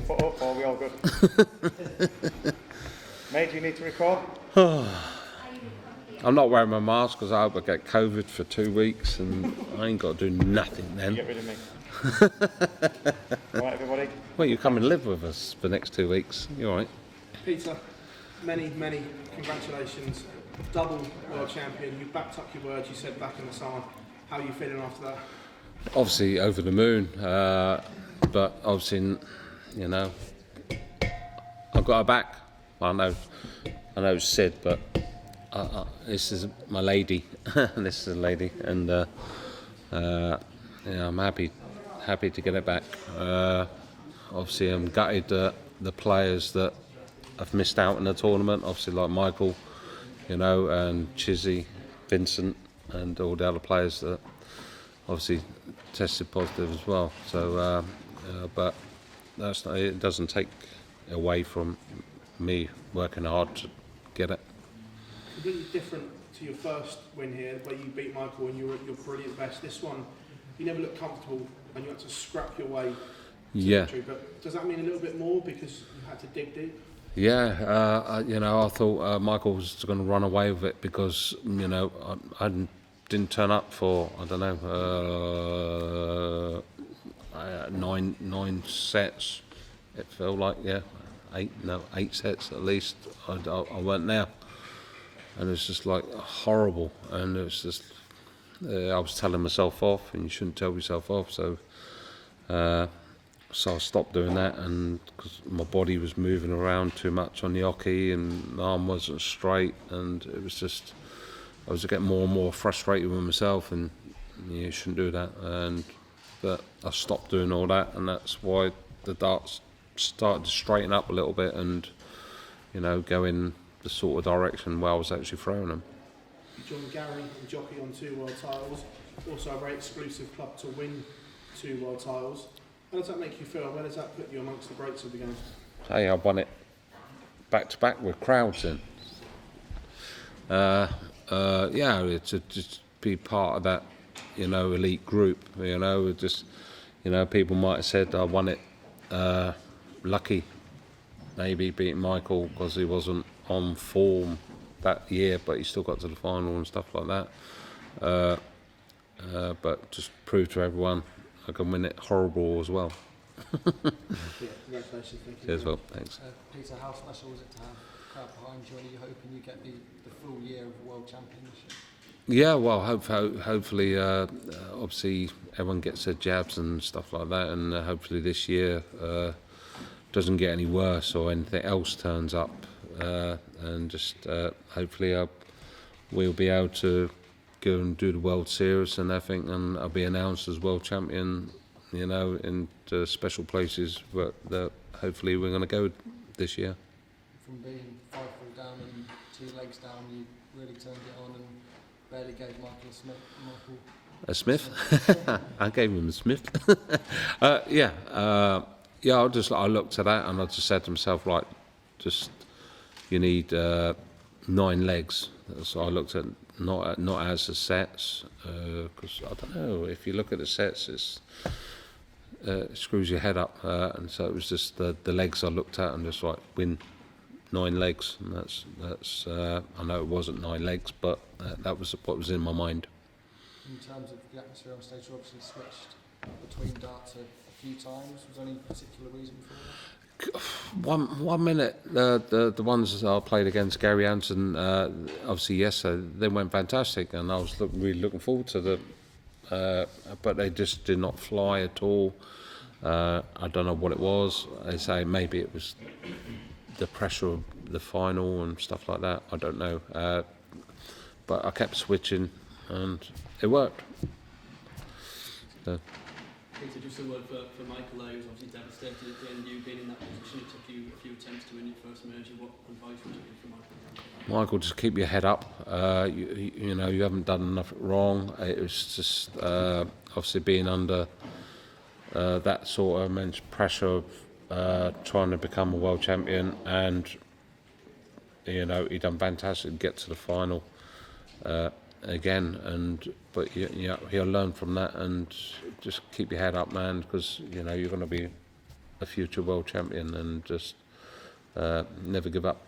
Foot up, or are we all good? Mate, do you need to record? I'm not wearing my mask because I hope I get COVID for 2 weeks and I ain't got to do nothing then. Get rid of me. Alright, everybody? Well, you come and live with us for the next 2 weeks. You alright? Peter, many congratulations. Double world champion. You backed up your words you said back in the summer. How are you feeling after that? Obviously over the moon, but obviously, you know, I've got her back. I know it's Sid, but this is my lady. This is a lady, and yeah, I'm happy to get it back. Obviously, I'm gutted that the players that have missed out in the tournament, obviously like Michael, you know, and Chizzy, Vincent, and all the other players that obviously tested positive as well. So, but that's not, it doesn't take away from me working hard to get it. Completely different to your first win here, where you beat Michael and you were at your brilliant best. This one, you never looked comfortable and you had to scrap your way to victory. But does that mean a little bit more because you had to dig deep? Yeah, you know, I thought Michael was going to run away with it because, you know, I didn't turn up for, I don't know, 9 sets. It felt like, yeah, 8 sets at least. I weren't there, and it's just like horrible. And it's just, I was telling myself off, and you shouldn't tell yourself off. So I stopped doing that, and because my body was moving around too much on the hockey, and my arm wasn't straight, and it was just, I was getting more and more frustrated with myself, and you shouldn't do that. But I stopped doing all that, and that's why the darts started to straighten up a little bit, and you know, go in the sort of direction where I was actually throwing them. You joined Gary and Jockey on 2 world titles, also a very exclusive club to win 2 world titles. How does that make you feel? Where does that put you amongst the greats of the game? Hey, I won it back to back with crowds in. Yeah, to just be part of that, you know, elite group. You know, just, you know, people might have said I won it lucky, maybe beating Michael because he wasn't on form that year, but he still got to the final and stuff like that. But just prove to everyone I can win it horrible as well. Yeah, congratulations, thank you. Cheers, well, thanks. Peter, how special is it to have a crowd behind you? Are you hoping you get the full year of World Championship? Yeah, well, hopefully, obviously, everyone gets their jabs and stuff like that, and hopefully this year doesn't get any worse or anything else turns up, and just hopefully we'll be able to go and do the World Series and everything, and I'll be announced as world champion, you know, in special places that hopefully we're going to go this year. From being 5 foot down and 2 legs down, you really turned it on and barely gave Michael A Smith? I gave him a Smith. Yeah, I looked at that and I just said to myself, like, just you need 9 legs. So I looked at not as the sets, because I don't know, if you look at the sets, it screws your head up, and so it was just the legs I looked at and just like win 9 legs, and that's I know it wasn't 9 legs, but that was what was in my mind. In terms of the atmosphere on stage, you obviously switched between darts a few times. Was there any particular reason for that? One minute, the ones I played against Gary Hansen, obviously yesterday, they went fantastic, and I was really looking forward to them, but they just did not fly at all. I don't know what it was. I say maybe it was the pressure of the final and stuff like that. I don't know, but I kept switching, and it worked. So. Peter, just a word for Michael there, who was obviously devastated at the end. You being in that position, it took you a few attempts to win your first major. What advice would you give for Michael? Michael, just keep your head up. You know, you haven't done nothing wrong. It was just obviously being under that sort of immense pressure of trying to become a world champion, and you know, he done fantastic to get to the final. Again, but you'll learn from that, and just keep your head up, man, because you know you're going to be a future world champion and just never give up.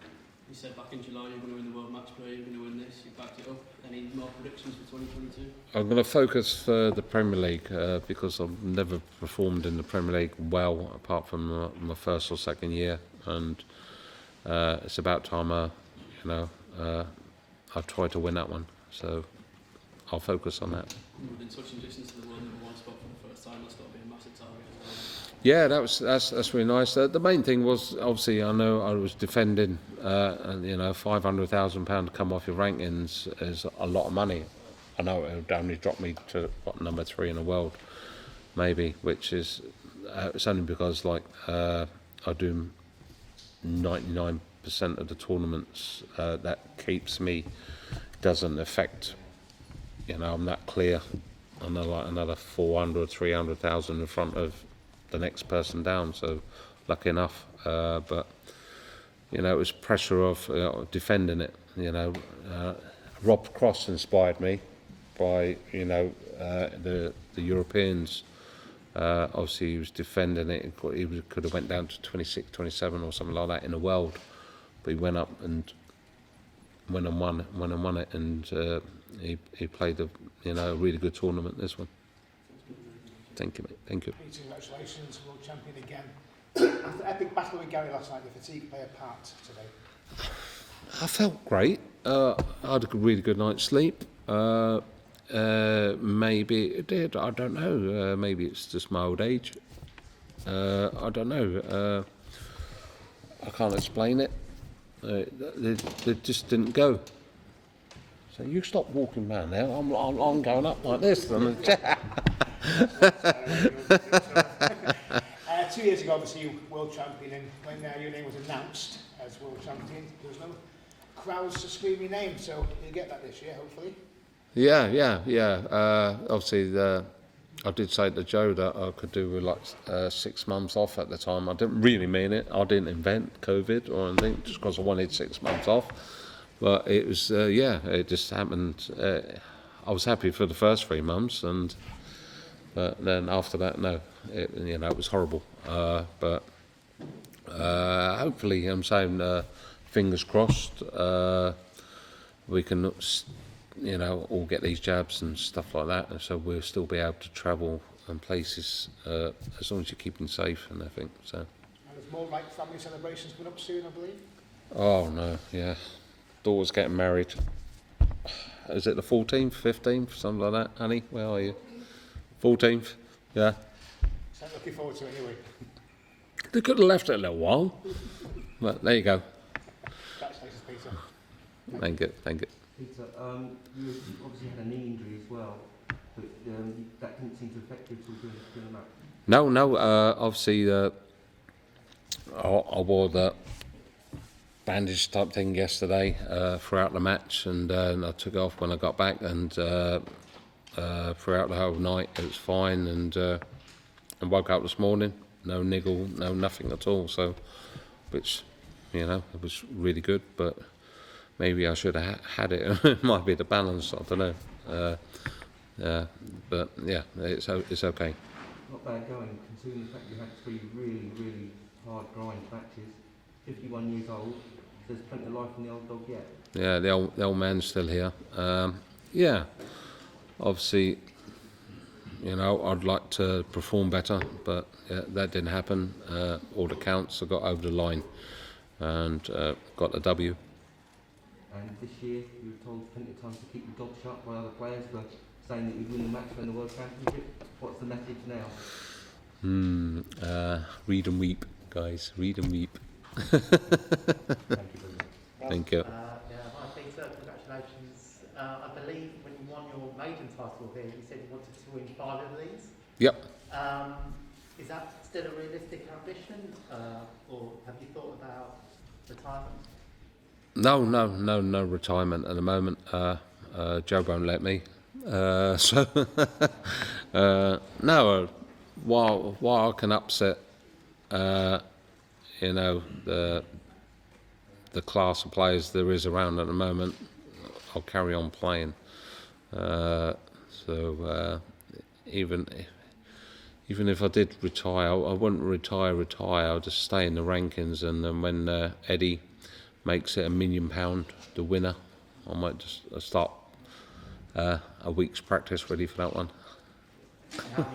You said back in July you're going to win the World Match Play, you're going to win this, you backed it up. Any more predictions for 2022? I'm going to focus for the Premier League because I've never performed in the Premier League well, apart from my first or second year, and it's about time I try to win that one. So I'll focus on that. Within touching distance to the world #1 spot for the first time, that's got to be a massive target as well. Yeah, that's really nice. The main thing was, obviously, I know I was defending, and £500,000 to come off your rankings is a lot of money. I know it would only drop me to number 3 in the world, maybe, which is it's only because I do 99% of the tournaments that keeps me, doesn't affect. I'm that clear. I know like another 400, 300,000 in front of the next person down, so lucky enough. But it was pressure of defending it. Rob Cross inspired me by the Europeans. Obviously he was defending it. He could have went down to 26, 27 or something like that in the world, but he went up and won it, and he played a really good tournament, this one. Thank you, mate. Thank you. Peter, congratulations, world champion again. After the epic battle with Gary last night, the fatigue play a part today? I felt great. I had a really good night's sleep. Maybe it did. I don't know. Maybe it's just my old age. I don't know. I can't explain it. They just didn't go. So you stop walking around now. I'm going up like this. 2 years ago, obviously, you were world champion, and when your name was announced as world champion, there was no crowds to scream your name, so you'll get that this year, hopefully. Yeah. Obviously, I did say to Joe that I could do with 6 months off at the time. I didn't really mean it. I didn't invent COVID or anything, just because I wanted 6 months off. But it was, it just happened. I was happy for the first 3 months, but then after that, no, it was horrible. But hopefully, I'm saying, fingers crossed, we can, all get these jabs and stuff like that, and so we'll still be able to travel and places as long as you're keeping safe and everything. So. And there's more family celebrations coming up soon, I believe. Oh no, yeah. Daughter's getting married. Is it the 14th, 15th, something like that, honey? Where are you? 14th? Yeah. So I'm looking forward to it anyway. They could have left it a little while. But there you go. Congratulations, Peter. Thank you. Peter, you obviously had a knee injury as well, but that didn't seem to affect you at all during the match. No. Obviously, I wore the bandage type thing yesterday throughout the match, and I took it off when I got back, and throughout the whole night it was fine, and woke up this morning, no niggle, no nothing at all, so which it was really good, but maybe I should have had it. It might be the balance, I don't know, but yeah, it's okay. Not bad going, considering the fact you had 3 really, really hard grind matches. 51 years old, there's plenty of life in the old dog yet. Yeah, the old man's still here. Yeah, obviously, I'd like to perform better, but that didn't happen. All the counts, I got over the line and got the W. And this year, you were told plenty of times to keep your dog shut by other players for saying that you'd win the match in the World Championship. What's the message now? Read and weep, guys. Read and weep. Thank you. Hi Peter, congratulations. I believe when you won your maiden title here, you said you wanted to win 5 of these. Yep. Is that still a realistic ambition, or have you thought about retirement? No retirement at the moment. Joe won't let me. So no. While I can upset, the class of players there is around at the moment, I'll carry on playing. So even even if I did retire, I wouldn't retire. I'll just stay in the rankings, and then when Eddie makes it £1 million, the winner, I might just start a week's practice ready for that one. And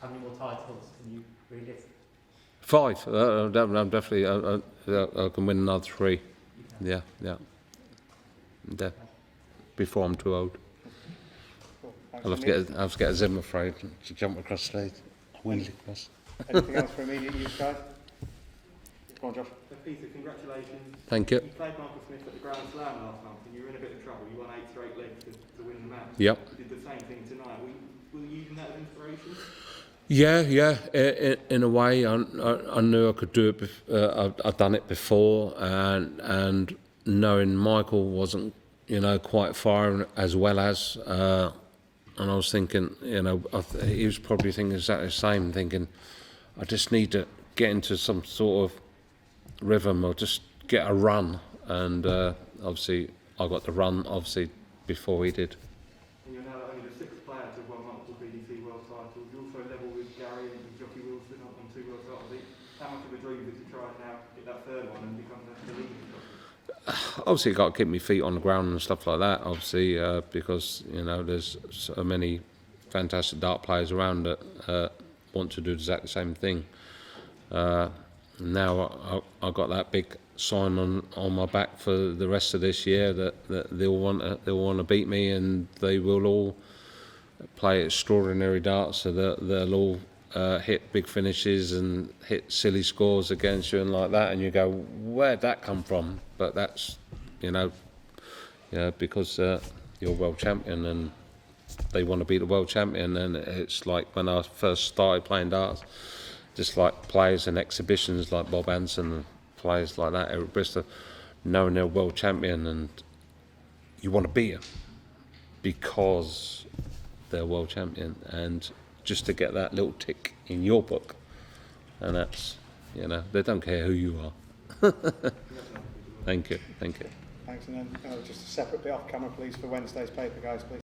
how many more titles can you realistically? 5. I'm definitely. I can win another 3. Yeah. Before I'm too old. Cool. Thanks I'll have to get a Zimmer frame to jump across the stage. Wheelie across. Anything else for immediate use, guys? Go on, Josh. So Peter, congratulations. Thank you. You played Michael Smith at the Grand Slam last month and you were in a bit of trouble. You won 8 straight legs to win the match. Yep. You did the same thing tonight. Were you using that as inspiration? Yeah. In a way, I knew I could do it. I've done it before, and knowing Michael wasn't, quite firing as well as, and I was thinking, he was probably thinking exactly the same, thinking, I just need to get into some sort of rhythm or just get a run, and obviously I got the run before he did. And you're now only the 6th player to have won multiple BDC world titles. You also level with Gary and Jockey Wilson on 2 world titles. How much of a dream is it to try and now get that 3rd one and become the leading jockey? Obviously, you've got to keep my feet on the ground and stuff like that, obviously, because, there's so many fantastic dart players around that want to do exactly the same thing. Now I've got that big sign on my back for the rest of this year that they'll want to beat me, and they will all play extraordinary darts, so they'll all hit big finishes and hit silly scores against you and like that, and you go, where'd that come from? But that's because you're world champion and they want to be the world champion. And it's like when I first started playing darts, just like players and exhibitions like Bob Anson and players like that, Eric Brister, knowing they're world champion and you want to beat them because they're world champion, and just to get that little tick in your book, and that's, they don't care who you are. Thank you. Thanks, and then just a separate bit off camera, please, for Wednesday's paper, guys, please.